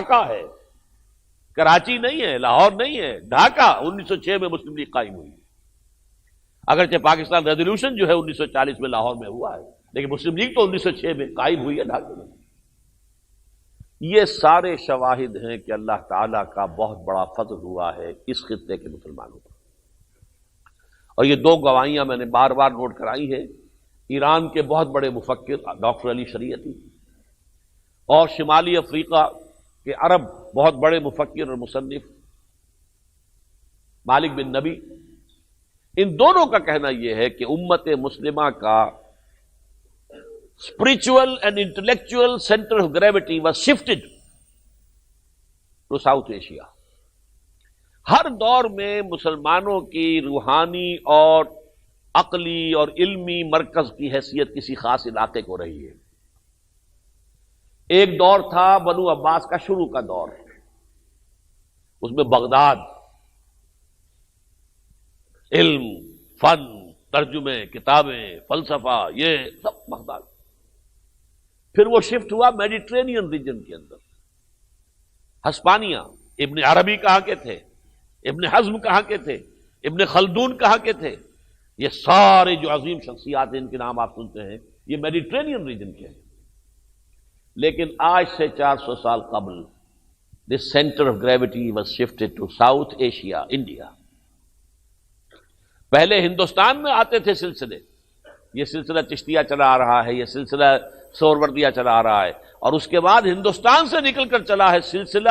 ڈھاکہ ہے، کراچی نہیں ہے، لاہور نہیں ہے، ڈھاکہ 1906 میں مسلم لیگ قائم ہوئی. اگرچہ پاکستان ریزولوشن جو ہے 1940 میں لاہور میں ہوا ہے، لیکن مسلم لیگ تو 1906 میں قائم ہوئی ہے ڈھاکہ میں. یہ سارے شواہد ہیں کہ اللہ تعالیٰ کا بہت بڑا فضل ہوا ہے اس خطے کے مسلمانوں پر. اور یہ دو گواہیاں میں نے بار بار نوٹ کرائی ہیں، ایران کے بہت بڑے مفکر ڈاکٹر علی شریعتی اور شمالی افریقہ کے عرب بہت بڑے مفکر اور مصنف مالک بن نبی، ان دونوں کا کہنا یہ ہے کہ امت مسلمہ کا spiritual and intellectual center of gravity was shifted to South Asia. ہر دور میں مسلمانوں کی روحانی اور عقلی اور علمی مرکز کی حیثیت کسی خاص علاقے کو رہی ہے. ایک دور تھا بنو عباس کا شروع کا دور، اس میں بغداد علم، فن، ترجمے، کتابیں، فلسفہ، یہ سب بغداد. پھر وہ شفٹ ہوا میڈیٹرینین ریجن کے اندر. ہسپانیہ، ابن عربی کہاں کے تھے، ابن حزم کہاں کے تھے، ابن خلدون کہاں کے تھے، یہ سارے جو عظیم شخصیات ہیں ان کے نام آپ سنتے ہیں، یہ میڈیٹرینین ریجن کے ہیں. لیکن آج سے 400 سال قبل this centre of gravity was shifted to South Asia, India. پہلے ہندوستان میں آتے تھے سلسلے، یہ سلسلہ چشتیہ چلا آ رہا ہے، یہ سلسلہ سہروردیہ چلا آ رہا ہے، اور اس کے بعد ہندوستان سے نکل کر چلا ہے سلسلہ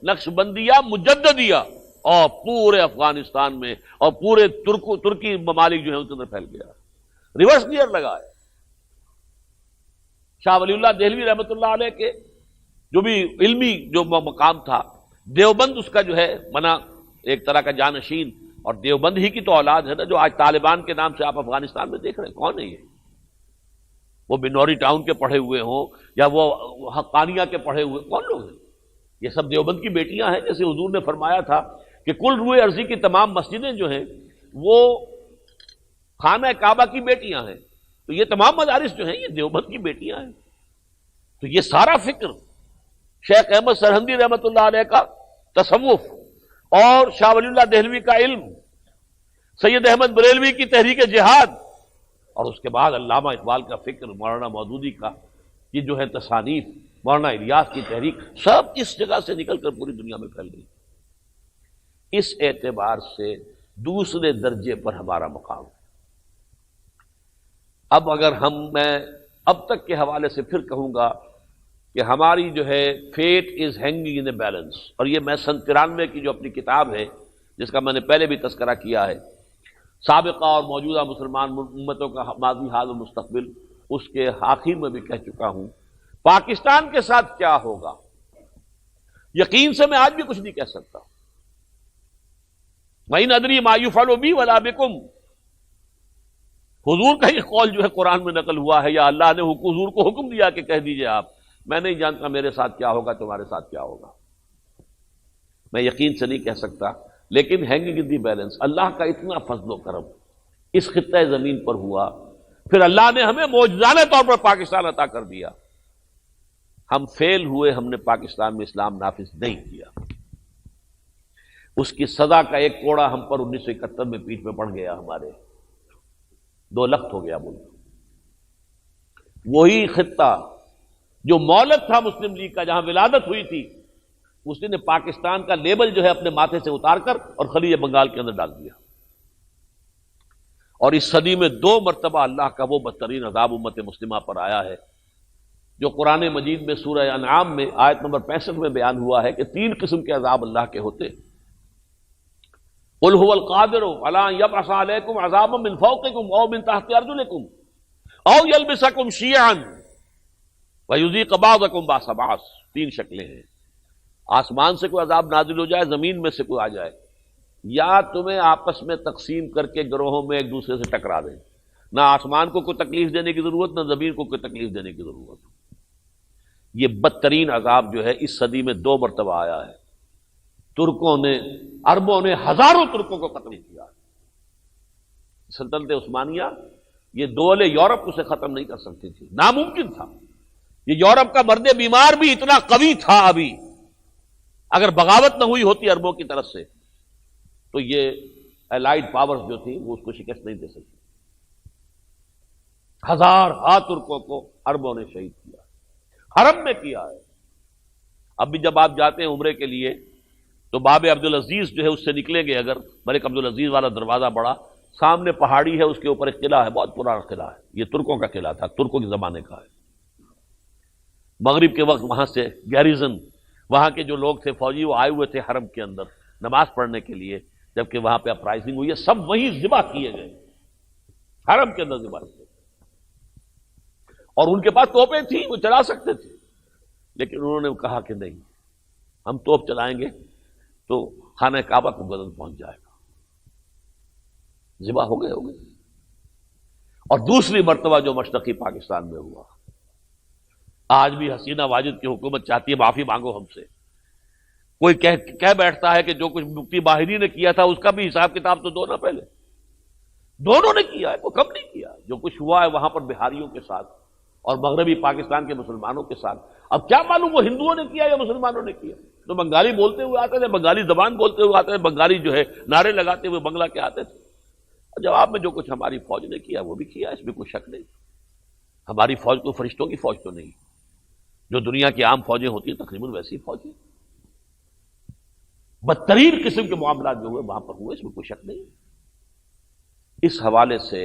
نقشبندیہ مجددیہ، اور پورے افغانستان میں اور پورے ترکی ممالک جو ہیں ان کے اندر پھیل گیا. ریورس گیئر لگا ہے. شاہ ولی اللہ دہلوی رحمۃ اللہ علیہ کے جو بھی علمی جو مقام تھا، دیوبند اس کا جو ہے منا ایک طرح کا جانشین، اور دیوبند ہی کی تو اولاد ہے نا جو آج طالبان کے نام سے آپ افغانستان میں دیکھ رہے ہیں. کون ہے یہ؟ وہ بنوری ٹاؤن کے پڑھے ہوئے ہوں یا وہ حقانیہ کے پڑھے ہوئے، کون لوگ ہیں؟ یہ سب دیوبند کی بیٹیاں ہیں. جیسے حضور نے فرمایا تھا کہ کل روئے ارضی کی تمام مسجدیں جو ہیں وہ خانہ کعبہ کی بیٹیاں ہیں، تو یہ تمام مدارس جو ہیں یہ دیوبند کی بیٹیاں ہیں. تو یہ سارا فکر شیخ احمد سرہندی رحمۃ اللہ علیہ کا تصوف، اور شاہ ولی اللہ دہلوی کا علم، سید احمد بریلوی کی تحریک جہاد، اور اس کے بعد علامہ اقبال کا فکر، مولانا مودودی کا یہ جو ہے تصانیف، مولانا الیاس کی تحریک، سب اس جگہ سے نکل کر پوری دنیا میں پھیل گئی. اس اعتبار سے دوسرے درجے پر ہمارا مقام. اب اگر میں اب تک کے حوالے سے پھر کہوں گا کہ ہماری جو ہے fate is hanging in a balance, اور یہ میں 93 کی جو اپنی کتاب ہے جس کا میں نے پہلے بھی تذکرہ کیا ہے، سابقہ اور موجودہ مسلمان امتوں کا ماضی، حال و مستقبل، اس کے آخر میں بھی کہہ چکا ہوں پاکستان کے ساتھ کیا ہوگا یقین سے میں آج بھی کچھ نہیں کہہ سکتا. وَإِنْ أَدْرِي مَا يُفْعَلُ بِي وَلَا بِكُمْ، حضور کا یہ قول جو ہے قرآن میں نقل ہوا ہے، یا اللہ نے حضور کو حکم دیا کہ کہہ دیجئے آپ، میں نہیں جانتا میرے ساتھ کیا ہوگا، تمہارے ساتھ کیا ہوگا، میں یقین سے نہیں کہہ سکتا. لیکن ہینگنگ ان دی بیلنس، اللہ کا اتنا فضل و کرم اس خطہ زمین پر ہوا، پھر اللہ نے ہمیں معجزانہ طور پر پاکستان عطا کر دیا. ہم فیل ہوئے، ہم نے پاکستان میں اسلام نافذ نہیں کیا. اس کی سزا کا ایک کوڑا ہم پر 1971 میں پیٹھ میں پڑ گیا، ہمارے 2 لخت ہو گیا ملک. وہی خطہ جو مولد تھا مسلم لیگ کا، جہاں ولادت ہوئی تھی، اس نے پاکستان کا لیبل جو ہے اپنے ماتھے سے اتار کر اور خلیج بنگال کے اندر ڈال دیا. اور اس صدی میں 2 مرتبہ اللہ کا وہ بدترین عذاب امت مسلمہ پر آیا ہے جو قرآن مجید میں سورہ انعام میں آیت نمبر 65 میں بیان ہوا ہے کہ 3 قسم کے عذاب اللہ کے ہوتے. قل هو القادر على ان يبعث عليكم عذابا من فوقكم او من تحت ارجلكم او يلبسكم شيعا ويذيق بعضكم بعض بعض. 3 شکلیں ہیں. آسمان سے کوئی عذاب نازل ہو جائے، زمین میں سے کوئی آ جائے، یا تمہیں آپس میں تقسیم کر کے گروہوں میں ایک دوسرے سے ٹکرا دیں. نہ آسمان کو کوئی تکلیف دینے کی ضرورت، نہ زمین کو کوئی تکلیف دینے کی ضرورت. یہ بدترین عذاب جو ہے اس صدی میں 2 مرتبہ آیا ہے. ترکوں نے، عربوں نے ہزاروں ترکوں کو قتل کیا. سلطنت عثمانیہ، یہ دول یورپ اسے ختم نہیں کر سکتی تھی، ناممکن تھا. یہ یورپ کا مرد بیمار بھی اتنا قوی تھا ابھی اگر بغاوت نہ ہوئی ہوتی عربوں کی طرف سے تو یہ الائیڈ پاورز جو تھی وہ اس کو شکست نہیں دے سکتی. ہزار ترکوں کو عربوں نے شہید کیا، حرم میں کیا ہے. اب بھی جب آپ جاتے ہیں عمرے کے لیے تو باب عبدالعزیز جو ہے اس سے نکلیں گے، اگر ملک عبدالعزیز والا دروازہ بڑا، سامنے پہاڑی ہے، اس کے اوپر ایک قلعہ ہے، بہت پرانا قلعہ ہے. یہ ترکوں کا قلعہ تھا، ترکوں کے زمانے کا ہے. مغرب کے وقت وہاں سے گیریزن، وہاں کے جو لوگ تھے فوجی، وہ آئے ہوئے تھے حرم کے اندر نماز پڑھنے کے لیے. جبکہ وہاں پہ اپرائزنگ ہوئی ہے، سب وہیں ذبح کیے گئے، حرم کے اندر ذبح کیے. اور ان کے پاس توپیں تھیں، وہ چلا سکتے تھے، لیکن انہوں نے کہا کہ نہیں، ہم توپ چلائیں گے تو خانہ کعبہ کو گزر پہنچ جائے گا. ذبح ہو گئے. اور دوسری مرتبہ جو مشرقی پاکستان میں ہوا، آج بھی حسینہ واجد کی حکومت چاہتی ہے معافی مانگو ہم سے. کوئی کہہ بیٹھتا ہے کہ جو کچھ مفتی باہری نے کیا تھا اس کا بھی حساب کتاب تو دو نا پہلے. دونوں نے کیا ہے، وہ کم نہیں کیا. جو کچھ ہوا ہے وہاں پر بہاریوں کے ساتھ اور مغربی پاکستان کے مسلمانوں کے ساتھ، اب کیا معلوم وہ ہندوؤں نے کیا یا مسلمانوں نے کیا. تو بنگالی بولتے ہوئے آتے تھے، بنگالی زبان بولتے ہوئے آتے تھے، بنگالی جو ہے نعرے لگاتے ہوئے بنگلہ کے آتے تھے. اور جواب میں جو کچھ ہماری فوج نے کیا وہ بھی کیا، اس میں کوئی شک نہیں. ہماری فوج کوئی فرشتوں کی فوج تو نہیں، جو دنیا کی عام فوجیں ہوتی ہیں تقریباً ویسی فوجیں. بدترین قسم کے معاملات جو ہوئے وہاں پر ہوئے، اس میں کوئی شک نہیں. اس حوالے سے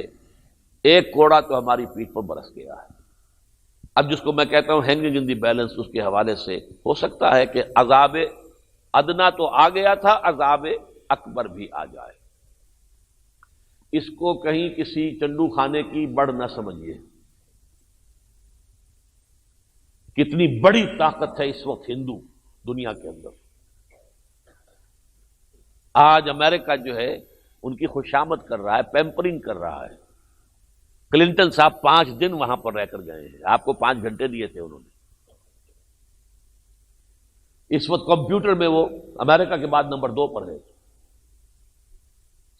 ایک کوڑا تو ہماری پیٹھ پر برس گیا ہے. اب جس کو میں کہتا ہوں ہینگنگ ان دی بیلنس، اس کے حوالے سے ہو سکتا ہے کہ عذاب ادنا تو آ گیا تھا، عذاب اکبر بھی آ جائے. اس کو کہیں کسی چنڈو خانے کی بڑھ نہ سمجھیے. کتنی بڑی طاقت ہے اس وقت ہندو دنیا کے اندر. آج امریکہ جو ہے ان کی خوشامد کر رہا ہے، پیمپرنگ کر رہا ہے. کلنٹن صاحب 5 دن وہاں پر رہ کر گئے ہیں، آپ کو 5 گھنٹے دیے تھے انہوں نے. اس وقت کمپیوٹر میں وہ امریکہ کے بعد نمبر 2 پر ہے.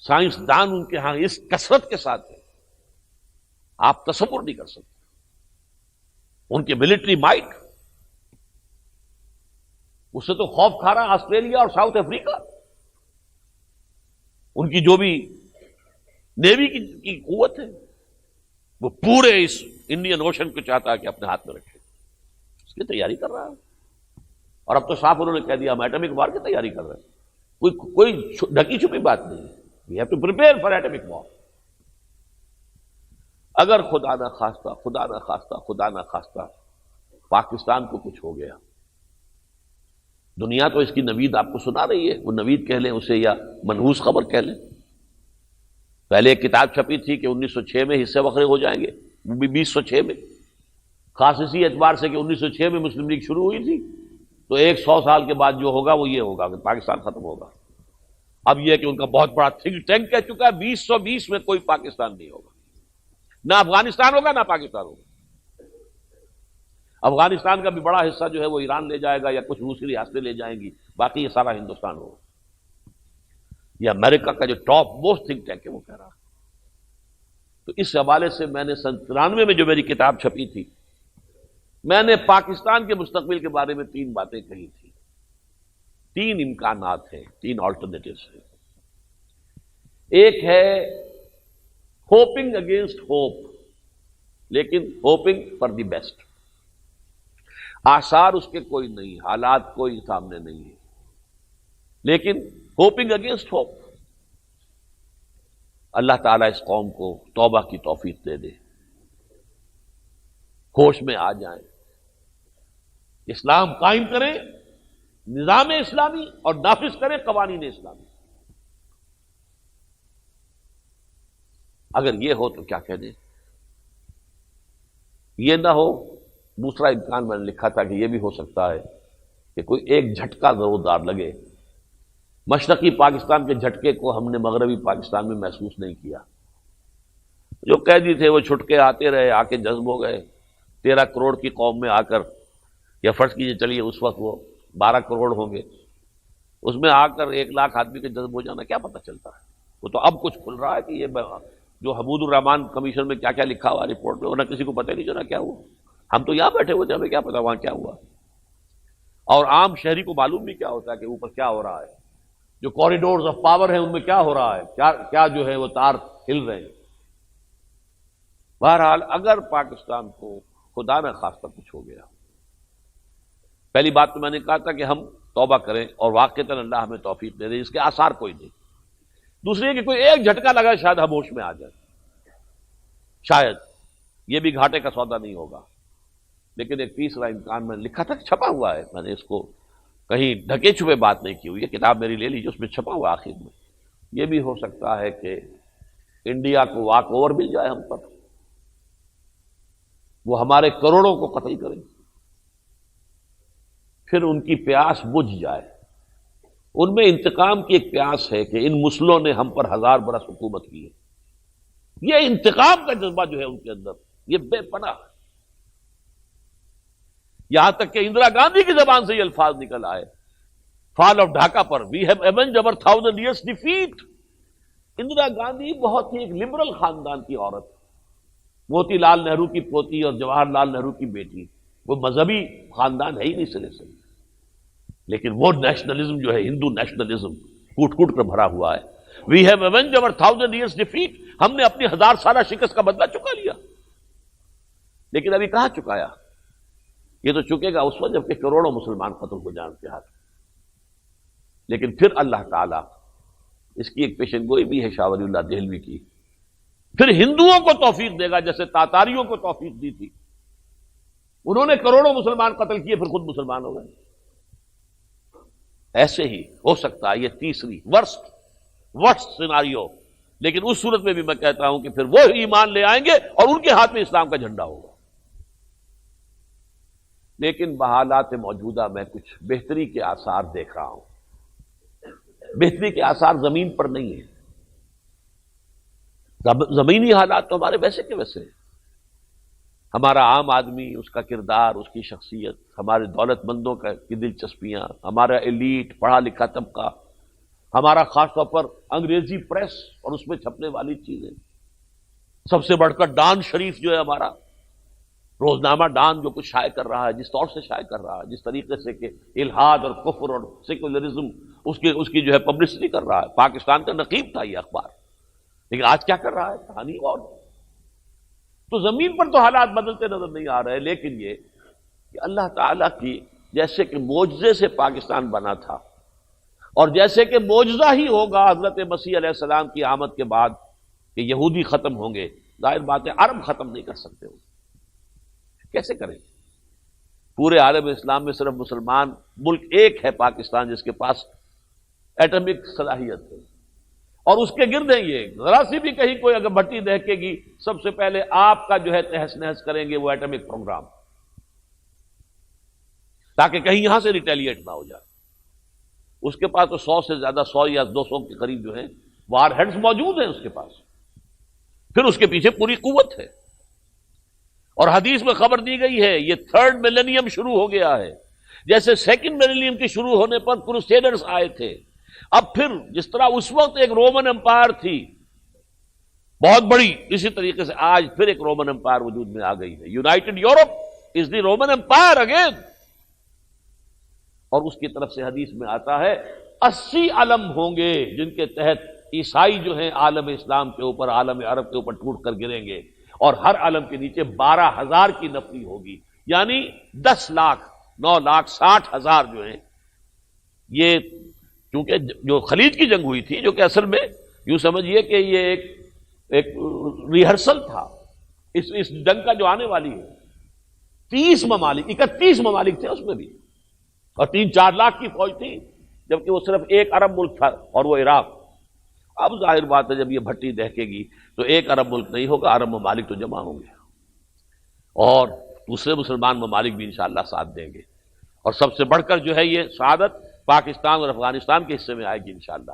سائنسدان ان کے ہاں اس کثرت کے ساتھ ہے، آپ تصور نہیں کر سکتے. ان کے ملٹری مائٹ، اس سے تو خوف کھا رہا آسٹریلیا اور ساؤتھ افریقہ. ان کی جو بھی نیوی کی قوت ہے وہ پورے اس انڈین اوشن کو چاہتا ہے کہ اپنے ہاتھ میں رکھے. اس کی تیاری کر رہا ہے. اور اب تو صاف انہوں نے کہہ دیا ہم ایٹمک وار کی تیاری کر رہے ہیں. کوئی ڈھکی چھپی بات نہیں ہے. We have to prepare for atomic war. اگر خدا نہ خواستہ پاکستان کو کچھ ہو گیا، دنیا تو اس کی نوید آپ کو سنا رہی ہے. وہ نوید کہہ لیں اسے یا منحوس خبر کہہ لیں. پہلے ایک کتاب چھپی تھی کہ 1906 میں حصے وقرے ہو جائیں گے، 2006 میں. خاص اسی اعتبار سے کہ 1906 میں مسلم لیگ شروع ہوئی تھی، تو 100 سال کے بعد جو ہوگا وہ یہ ہوگا کہ پاکستان ختم ہوگا. اب یہ کہ ان کا بہت بڑا تھنک ٹینک کہہ چکا ہے 2020 میں کوئی پاکستان نہیں ہوگا، نہ افغانستان ہوگا نہ پاکستان ہوگا. افغانستان کا بھی بڑا حصہ جو ہے وہ ایران لے جائے گا یا کچھ دوسری ریاستیں لے جائیں گی، باقی یہ سارا ہندوستان ہوگا. یہ امریکہ کا جو ٹاپ موسٹ تھنک ٹینک ہے وہ کہہ رہا. تو اس حوالے سے میں نے 93 میں جو میری کتاب چھپی تھی، میں نے پاکستان کے مستقبل کے بارے میں 3 باتیں کہی تھی. 3 امکانات ہیں، 3 آلٹرنیٹیوز ہیں. ایک ہے ہوپنگ اگینسٹ ہوپ، لیکن ہوپنگ فار دی بیسٹ. آثار اس کے کوئی نہیں، حالات کوئی سامنے نہیں ہے، لیکن ہوپنگ اگینسٹ ہوپ. اللہ تعالیٰ اس قوم کو توبہ کی توفیق دے دے، ہوش میں آ جائیں، اسلام قائم کریں، نظام اسلامی، اور نافذ کریں قوانین اسلامی. اگر یہ ہو تو کیا کہہ دیں. یہ نہ ہو، دوسرا امکان میں نے لکھا تھا کہ یہ بھی ہو سکتا ہے کہ کوئی ایک جھٹکا زوردار لگے. مشرقی پاکستان کے جھٹکے کو ہم نے مغربی پاکستان میں محسوس نہیں کیا. جو قیدی تھے وہ چھٹکے آتے رہے، آ کے جذب ہو گئے. 13 کروڑ کی قوم میں آ کر، یا فرض کیجیے چلیے اس وقت وہ 12 کروڑ ہوں گے، اس میں آ کر 1 لاکھ آدمی کے جذب ہو جانا کیا پتہ چلتا ہے. وہ تو اب کچھ کھل رہا ہے کہ یہ جو حمود الرحمان کمیشن میں کیا کیا لکھا ہوا رپورٹ میں، ورنہ کسی کو پتہ نہیں چلا کیا ہوا. ہم تو یہاں بیٹھے ہوئے تھے، ہمیں کیا پتا وہاں کیا ہوا. اور عام شہری کو معلوم بھی کیا ہوتا ہے کہ اوپر کیا ہو رہا ہے، جو کوریڈورز آف پاور ہیں ان میں کیا ہو رہا ہے، کیا جو ہے وہ تار ہل رہے ہیں۔ بہرحال اگر پاکستان کو خدا نہ خواستہ کچھ ہو گیا، پہلی بات تو میں نے کہا تھا کہ ہم توبہ کریں اور واقعتاً اللہ ہمیں توفیق دے دے، اس کے آثار کوئی نہیں۔ دوسری ہے کہ کوئی ایک جھٹکا لگا شاید ہم ہوش میں آ جائے، شاید یہ بھی گھاٹے کا سودا نہیں ہوگا۔ لیکن ایک تیسرا امکان میں نے لکھا تھا، چھپا ہوا ہے، میں نے اس کو کہیں ڈھکے چھپے بات نہیں کی ہوئی ہے، کتاب میری لے لیجیے، اس میں چھپا ہوا آخر میں یہ بھی ہو سکتا ہے کہ انڈیا کو واک اوور مل جائے ہم پر، وہ ہمارے کروڑوں کو قتل کریں، پھر ان کی پیاس بجھ جائے۔ ان میں انتقام کی ایک پیاس ہے کہ ان مسلموں نے ہم پر 1000 برس حکومت کی ہے، یہ انتقام کا جذبہ جو ہے ان کے اندر یہ بے پناہ ہے۔ یہاں تک کہ اندرا گاندھی کی زبان سے یہ الفاظ نکل آئے فال آف ڈھاکہ پر، وی ہیو ایونجڈ اور 1000 years defeat۔ اندرا گاندھی بہت ہی ایک لبرل خاندان کی عورت، موتی لال نہرو کی پوتی اور جواہر لال نہرو کی بیٹی، وہ مذہبی خاندان ہے ہی نہیں سرے سے، لیکن وہ نیشنلزم جو ہے ہندو نیشنلزم کوٹ کوٹ کر بھرا ہوا ہے۔ وی ہیو ایونجڈ اور 1000 years defeat، ہم نے اپنی 1000 سالہ شکست کا بدلہ چکا لیا۔ لیکن ابھی کہاں چکایا؟ یہ تو چکے گا اس وقت جب کہ کروڑوں مسلمان قتل ہو جائیں ان کے ہاتھ۔ لیکن پھر اللہ تعالیٰ، اس کی ایک پیشن گوئی بھی ہے شاہ ولی اللہ دہلوی کی، پھر ہندوؤں کو توفیق دے گا جیسے تاتاریوں کو توفیق دی تھی، انہوں نے کروڑوں مسلمان قتل کیے پھر خود مسلمان ہو گئے۔ ایسے ہی ہو سکتا ہے یہ تیسری ورسٹ سیناریو، لیکن اس صورت میں بھی میں کہتا ہوں کہ پھر وہ ایمان لے آئیں گے اور ان کے ہاتھ میں اسلام کا جھنڈا ہوگا۔ لیکن بحالات موجودہ میں کچھ بہتری کے آثار دیکھ رہا ہوں۔ بہتری کے آثار زمین پر نہیں ہیں، زمینی حالات تو ہمارے ویسے کے ویسے ہیں۔ ہمارا عام آدمی، اس کا کردار، اس کی شخصیت، ہمارے دولت مندوں کی دلچسپیاں، ہمارا ایلیٹ پڑھا لکھا طبقہ، ہمارا خاص طور پر انگریزی پریس اور اس میں چھپنے والی چیزیں، سب سے بڑھ کر ڈان شریف جو ہے ہمارا روزنامہ ڈان، جو کچھ شائع کر رہا ہے، جس طور سے شائع کر رہا ہے، جس طریقے سے کہ الحاد اور کفر اور سیکولرزم اس کی جو ہے پبلسٹی کر رہا ہے۔ پاکستان کا نقیب تھا یہ اخبار، لیکن آج کیا کر رہا ہے؟ کہانی اور۔ تو زمین پر تو حالات بدلتے نظر نہیں آ رہے، لیکن یہ کہ اللہ تعالیٰ کی جیسے کہ معجزے سے پاکستان بنا تھا، اور جیسے کہ معجزہ ہی ہوگا حضرت مسیح علیہ السلام کی آمد کے بعد کہ یہودی ختم ہوں گے، ظاہر بات ہے عرب ختم نہیں کر سکتے ہو، کیسے کریں؟ پورے عالم اسلام میں صرف مسلمان ملک ایک ہے پاکستان جس کے پاس ایٹمک صلاحیت ہے، اور اس کے گرد ہے یہ ذرا سی بھی کہیں کوئی اگر بھٹی دہکے گی سب سے پہلے آپ کا جو ہے تہس نہس کریں گے وہ ایٹمک پروگرام، تاکہ کہیں یہاں سے ریٹیلیٹ نہ ہو جائے۔ اس کے پاس تو 100 سے زیادہ 100 یا 200 کے قریب جو ہیں وار ہیڈز موجود ہیں اس کے پاس، پھر اس کے پیچھے پوری قوت ہے۔ اور حدیث میں خبر دی گئی ہے یہ 3rd ملینیم شروع ہو گیا ہے، جیسے 2nd ملینیم کے شروع ہونے پر کروسیڈرز آئے تھے، اب پھر جس طرح اس وقت ایک رومن امپائر تھی بہت بڑی، اسی طریقے سے آج پھر ایک رومن امپائر وجود میں آ گئی ہے۔ United Europe is the Roman empire again, اور اس کی طرف سے حدیث میں آتا ہے 80 علم ہوں گے جن کے تحت عیسائی جو ہیں عالم اسلام کے اوپر، عالم عرب کے اوپر ٹوٹ کر گریں گے، اور ہر علم کے نیچے 12,000 کی نفری ہوگی، یعنی 10 لاکھ 9 لاکھ 60,000 جو ہیں۔ یہ چونکہ جو خلیج کی جنگ ہوئی تھی، جو کہ اصل میں یوں سمجھیے کہ یہ ایک ریہرسل تھا اس جنگ کا جو آنے والی ہے، 30 ممالک 31 ممالک تھے اس میں بھی، اور 3-4 لاکھ کی فوج تھی، جبکہ وہ صرف ایک عرب ملک تھا اور وہ عراق۔ اب ظاہر بات ہے جب یہ بھٹی دہکے گی تو ایک عرب ملک نہیں ہوگا، عرب ممالک تو جمع ہوں گے، اور دوسرے مسلمان ممالک بھی انشاءاللہ ساتھ دیں گے، اور سب سے بڑھ کر جو ہے یہ سعادت پاکستان اور افغانستان کے حصے میں آئے گی انشاءاللہ۔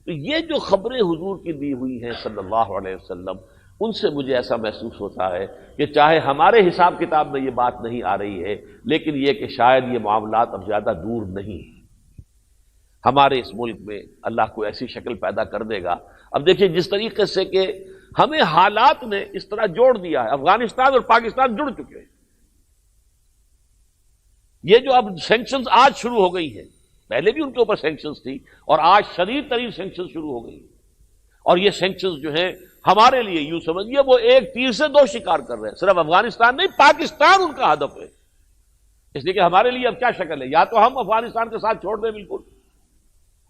تو یہ جو خبریں حضور کی دی ہوئی ہیں صلی اللہ علیہ وسلم، ان سے مجھے ایسا محسوس ہوتا ہے کہ چاہے ہمارے حساب کتاب میں یہ بات نہیں آ رہی ہے، لیکن یہ کہ شاید یہ معاملات اب زیادہ دور نہیں ہیں، ہمارے اس ملک میں اللہ کو ایسی شکل پیدا کر دے گا۔ اب دیکھیں جس طریقے سے کہ ہمیں حالات نے اس طرح جوڑ دیا ہے، افغانستان اور پاکستان جڑ چکے ہیں، یہ جو اب سینکشنز آج شروع ہو گئی ہیں، پہلے بھی ان کے اوپر سینکشنز تھی، اور آج شدید ترین سینکشنز شروع ہو گئی، اور یہ سینکشنز جو ہیں ہمارے لیے یوں سمجھیے وہ ایک تیر سے دو شکار کر رہے ہیں. صرف افغانستان نہیں، پاکستان ان کا ہدف ہے. اس لیے کہ ہمارے لیے اب کیا شکل ہے، یا تو ہم افغانستان کے ساتھ چھوڑ دیں بالکل،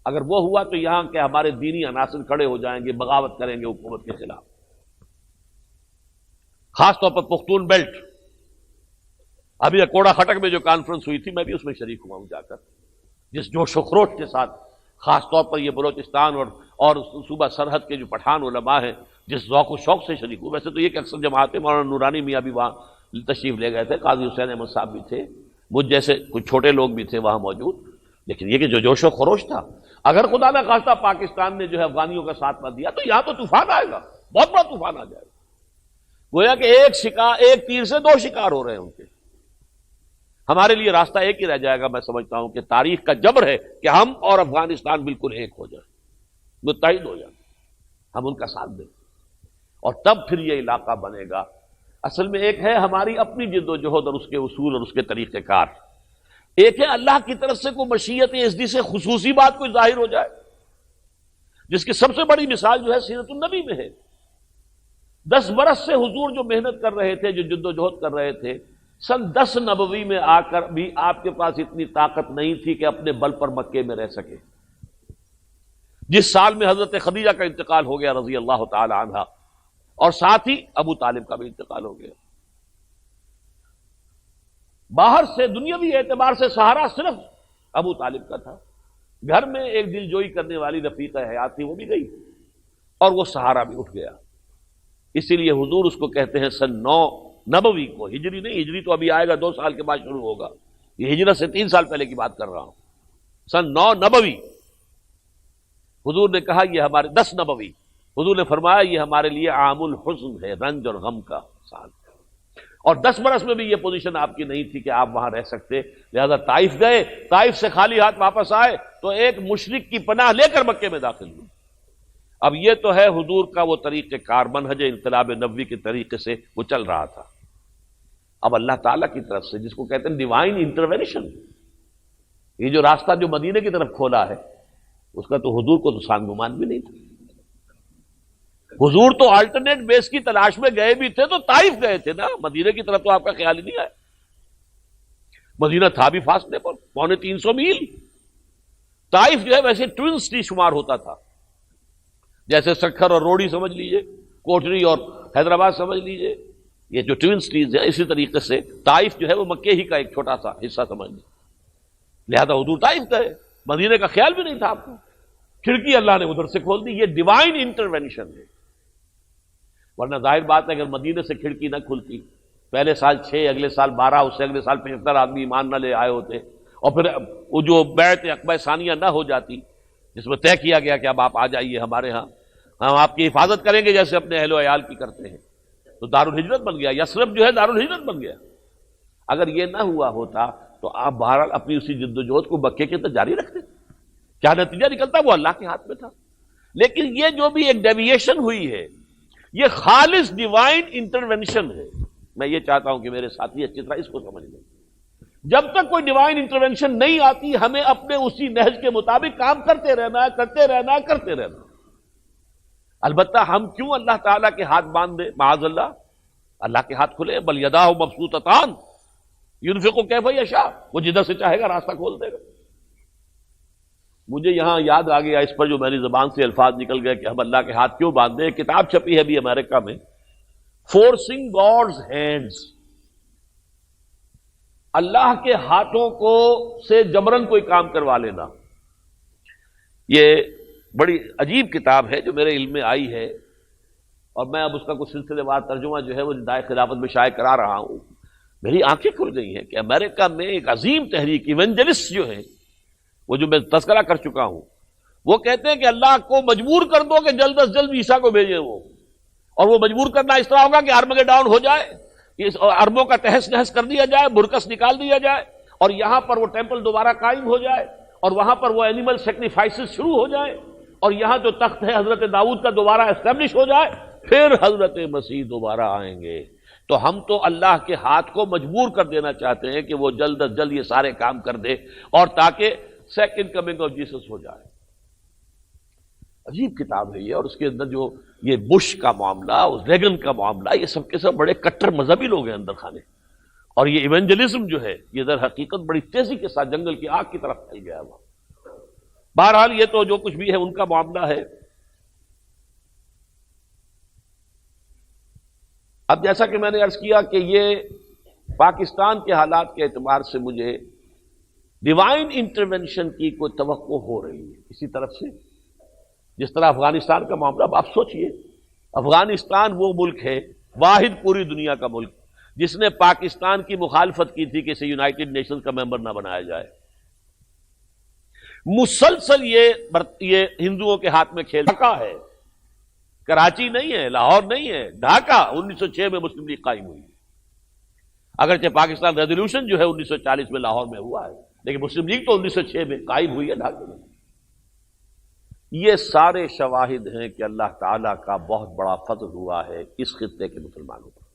اگر وہ ہوا تو یہاں کے ہمارے دینی عناصر کھڑے ہو جائیں گے، بغاوت کریں گے حکومت کے خلاف. خاص طور پر پختون بیلٹ، ابھی اکوڑا خٹک میں جو کانفرنس ہوئی تھی میں بھی اس میں شریک ہوا ہوں جا کر، جس جوش و خروش کے ساتھ خاص طور پر یہ بلوچستان اور صوبہ سرحد کے جو پٹھان علماء ہیں جس ذوق و شوق سے شریک ہوئے. ویسے تو یہ کہ اکثر جماعتیں مولانا نورانی میاں بھی وہاں تشریف لے گئے تھے، قاضی حسین احمد صاحب بھی تھے، مجھ جیسے کچھ چھوٹے لوگ بھی تھے وہاں موجود. لیکن یہ کہ جو جوش و خروش تھا، اگر خدا نہ خواستہ پاکستان نے جو ہے افغانیوں کا ساتھ نہ دیا تو یہاں تو طوفان آئے گا، بہت بڑا طوفان آ جائے گا. گویا کہ ایک تیر سے دو شکار ہو رہے ہیں ان کے. ہمارے لیے راستہ ایک ہی رہ جائے گا، میں سمجھتا ہوں کہ تاریخ کا جبر ہے کہ ہم اور افغانستان بالکل ایک ہو جائیں، متحد ہو جائیں، ہم ان کا ساتھ دیں، اور تب پھر یہ علاقہ بنے گا. اصل میں ایک ہے ہماری اپنی جد و جہد اور اس کے اصول اور اس کے طریقہ کار، ایک ہے اللہ کی طرف سے کوئی مشیت اذنی سے خصوصی بات کوئی ظاہر ہو جائے، جس کی سب سے بڑی مثال جو ہے سیرت النبی میں ہے. 10 برس سے حضور جو محنت کر رہے تھے، جو جد و جہد کر رہے تھے، سن 10 نبوی میں آ کر بھی آپ کے پاس اتنی طاقت نہیں تھی کہ اپنے بل پر مکے میں رہ سکے. جس سال میں حضرت خدیجہ کا انتقال ہو گیا رضی اللہ تعالی عنہا، اور ساتھ ہی ابو طالب کا بھی انتقال ہو گیا. باہر سے دنیاوی اعتبار سے سہارا صرف ابو طالب کا تھا. گھر میں ایک دل جوئی کرنے والی رفیقہ حیات تھی، وہ بھی گئی، اور وہ سہارا بھی اٹھ گیا. اسی لیے حضور اس کو کہتے ہیں سن 9 نبوی کو، ہجری نہیں، ہجری تو ابھی آئے گا 2 سال کے بعد شروع ہوگا، یہ ہجرت سے 3 سال پہلے کی بات کر رہا ہوں. سن 9 نبوی حضور نے کہا یہ ہمارے 10 نبوی حضور نے فرمایا یہ ہمارے لیے عام الحزن ہے، رنج اور غم کا سال. اور 10 برس میں بھی یہ پوزیشن آپ کی نہیں تھی کہ آپ وہاں رہ سکتے، لہذا طائف گئے، طائف سے خالی ہاتھ واپس آئے تو ایک مشرک کی پناہ لے کر مکے میں داخل ہوئے. اب یہ تو ہے حضور کا وہ طریقہ کار، منہج انقلاب نبوی کے طریقے سے وہ چل رہا تھا. اب اللہ تعالیٰ کی طرف سے جس کو کہتے ہیں ڈیوائن انٹرونیشن، یہ جو راستہ جو مدینے کی طرف کھولا ہے اس کا تو حضور کو تو سان گمان بھی نہیں تھا. حضور تو آلٹرنیٹ بیس کی تلاش میں گئے بھی تھے تو طائف گئے تھے نا، مدینے کی طرف تو آپ کا خیال ہی نہیں آیا. مدینہ تھا بھی فاصلے پر 350 میل. طائف جو ہے ویسے ٹوین سٹی شمار ہوتا تھا، جیسے سکھر اور روڑی سمجھ لیجئے، کوٹری اور حیدرآباد سمجھ لیجئے، یہ جو ٹوین سٹیز ہیں اسی طریقے سے طائف جو ہے وہ مکے ہی کا ایک چھوٹا سا حصہ سمجھ لیں. لہذا حضور طائف گئے، مدینے کا خیال بھی نہیں تھا آپ کو، کھڑکی اللہ نے ادھر سے کھول دی. یہ ڈیوائن انٹرونیشن ہے. ورنہ ظاہر بات ہے اگر مدینے سے کھڑکی نہ کھلتی، پہلے سال 6، اگلے سال 12، اس سے اگلے سال 75 آدمی ایمان نہ لے آئے ہوتے، اور پھر وہ جو بیعت عقبہ ثانیہ نہ ہو جاتی جس میں طے کیا گیا کہ اب آپ آ جائیے ہمارے ہاں، ہم آپ کی حفاظت کریں گے جیسے اپنے اہل و عیال کی کرتے ہیں، تو دارالہجرت بن گیا. یثرب جو ہے دارالہجرت بن گیا. اگر یہ نہ ہوا ہوتا تو آپ بہرحال اپنی اسی جد و جہد کو مکے کے تو جاری رکھتے. کیا نتیجہ نکلتا وہ اللہ کے ہاتھ میں تھا. لیکن یہ جو بھی ایک ڈیویشن ہوئی ہے یہ خالص ڈیوائن انٹرونشن ہے. میں یہ چاہتا ہوں کہ میرے ساتھی اچھی طرح اس کو سمجھ لیں. جب تک کوئی ڈیوائن انٹرونشن نہیں آتی ہمیں اپنے اسی نہج کے مطابق کام کرتے رہنا. البتہ ہم کیوں اللہ تعالیٰ کے ہاتھ باندھ دیں؟ معاذ اللہ کے ہاتھ کھلے، بل یداہ مبسوطتان ينفق کیف یشاء، وہ جدھر سے چاہے گا راستہ کھول دے گا. مجھے یہاں یاد آ گیا اس پر جو میری زبان سے الفاظ نکل گئے کہ ہم اللہ کے ہاتھ کیوں باندھ دیں. کتاب چھپی ہے ابھی امریکہ میں، فورسنگ گاڈز ہینڈز، اللہ کے ہاتھوں کو سے جبرن کوئی کام کروا لینا. یہ بڑی عجیب کتاب ہے جو میرے علم میں آئی ہے، اور میں اب اس کا کچھ سلسلے وار ترجمہ جو ہے وہ ندائے خلافت میں شائع کرا رہا ہوں. میری آنکھیں کھل گئی ہیں کہ امریکہ میں ایک عظیم تحریک ایونجلسٹ جو ہے، وہ جو میں تذکرہ کر چکا ہوں، وہ کہتے ہیں کہ اللہ کو مجبور کر دو کہ جلد از جلد عیسیٰ کو بھیجیں وہ، اور وہ مجبور کرنا اس طرح ہوگا کہ ارمگیڈون ہو جائے، اس اربوں کا تہس نہس کر دیا جائے، برکس نکال دیا جائے، اور یہاں پر وہ ٹیمپل دوبارہ قائم ہو جائے، اور وہاں پر وہ اینیمل سیکریفائسز شروع ہو جائے، اور یہاں جو تخت ہے حضرت داؤد کا دوبارہ اسٹیبلش ہو جائے، پھر حضرت مسیح دوبارہ آئیں گے. تو ہم تو اللہ کے ہاتھ کو مجبور کر دینا چاہتے ہیں کہ وہ جلد از جلد یہ سارے کام کر دے اور تاکہ سیکنڈ کمنگ آف جیسس ہو جائے۔ عجیب کتاب ہے یہ، اور اس کے اندر جو یہ بش کا معاملہ، ریگن کا معاملہ، یہ سب کے سب بڑے کٹر مذہبی لوگ ہیں اندر خانے، اور یہ ایونجلزم جو ہے یہ در حقیقت بڑی تیزی کے ساتھ جنگل کی آگ کی طرف پھیل گیا ہوا۔ بہرحال یہ تو جو کچھ بھی ہے ان کا معاملہ ہے۔ اب جیسا کہ میں نے عرض کیا کہ یہ پاکستان کے حالات کے اعتبار سے مجھے ڈیوائن انٹرونشن کی کوئی توقع ہو رہی ہے اسی طرف سے، جس طرح افغانستان کا معاملہ۔ اب آپ سوچئے، افغانستان وہ ملک ہے، واحد پوری دنیا کا ملک جس نے پاکستان کی مخالفت کی تھی کہ اسے یونائٹڈ نیشنز کا ممبر نہ بنایا جائے۔ مسلسل یہ ہندوؤں کے ہاتھ میں کھیل رکھا ہے۔ کراچی نہیں ہے، لاہور نہیں ہے، ڈھاکہ 1906 میں مسلم لیگ قائم ہوئی ہے۔ اگرچہ پاکستان ریزولوشن جو ہے 1940 میں لاہور میں ہوا ہے، لیکن مسلم لیگ تو 1906 میں قائم ہوئی ہے ڈھاکہ میں۔ یہ سارے شواہد ہیں کہ اللہ تعالیٰ کا بہت بڑا فضل ہوا ہے اس خطے کے مسلمانوں پر،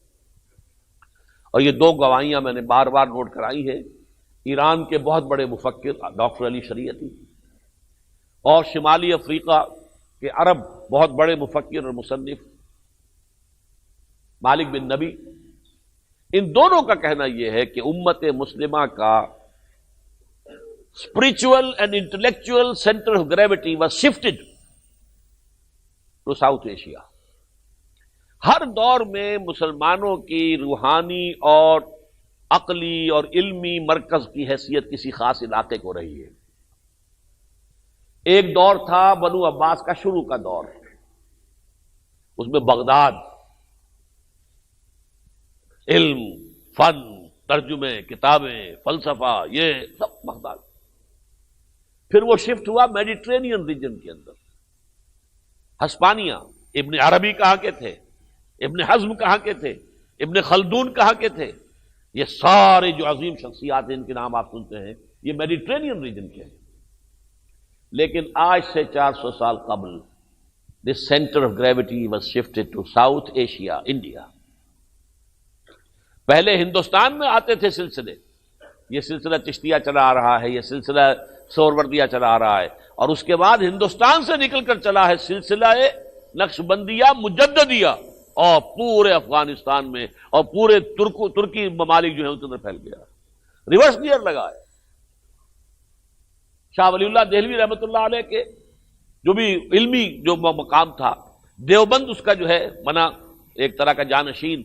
اور یہ دو گواہیاں میں نے بار بار نوٹ کرائی ہیں۔ ایران کے بہت بڑے مفکر ڈاکٹر علی شریعتی اور شمالی افریقہ کے عرب بہت بڑے مفکر اور مصنف مالک بن نبی، ان دونوں کا کہنا یہ ہے کہ امت مسلمہ کا spiritual and intellectual center of gravity was shifted to South Asia۔ ہر دور میں مسلمانوں کی روحانی اور عقلی اور علمی مرکز کی حیثیت کسی خاص علاقے کو رہی ہے۔ ایک دور تھا بنو عباس کا شروع کا دور، اس میں بغداد علم، فن، ترجمے، کتابیں، فلسفہ، یہ سب بغداد۔ پھر وہ شفٹ ہوا میڈیٹرینین ریجن کے اندر، ہسپانیہ۔ ابن عربی کہاں کے تھے، ابن حزم کہاں کے تھے، ابن خلدون کہاں کے تھے، یہ سارے جو عظیم شخصیات ہیں ان کے نام آپ سنتے ہیں، یہ میڈیٹرینین ریجن کے ہیں۔ لیکن آج سے 400 سال قبل this centre of gravity was shifted to South Asia, India. پہلے ہندوستان میں آتے تھے سلسلے، یہ سلسلہ چشتیہ چلا آ رہا ہے، یہ سلسلہ سہروردیہ چلا آ رہا ہے، اور اس کے بعد ہندوستان سے نکل کر چلا ہے سلسلہ نقشبندیہ مجددیہ، اور پورے افغانستان میں اور پورے ترکی ممالک جو ہیں ان کے اندر پھیل گیا، ریورس گیئر لگا ہے۔ شاہ ولی اللہ دہلوی رحمۃ اللہ علیہ کے جو بھی علمی جو مقام تھا، دیوبند اس کا جو ہے منا ایک طرح کا جانشین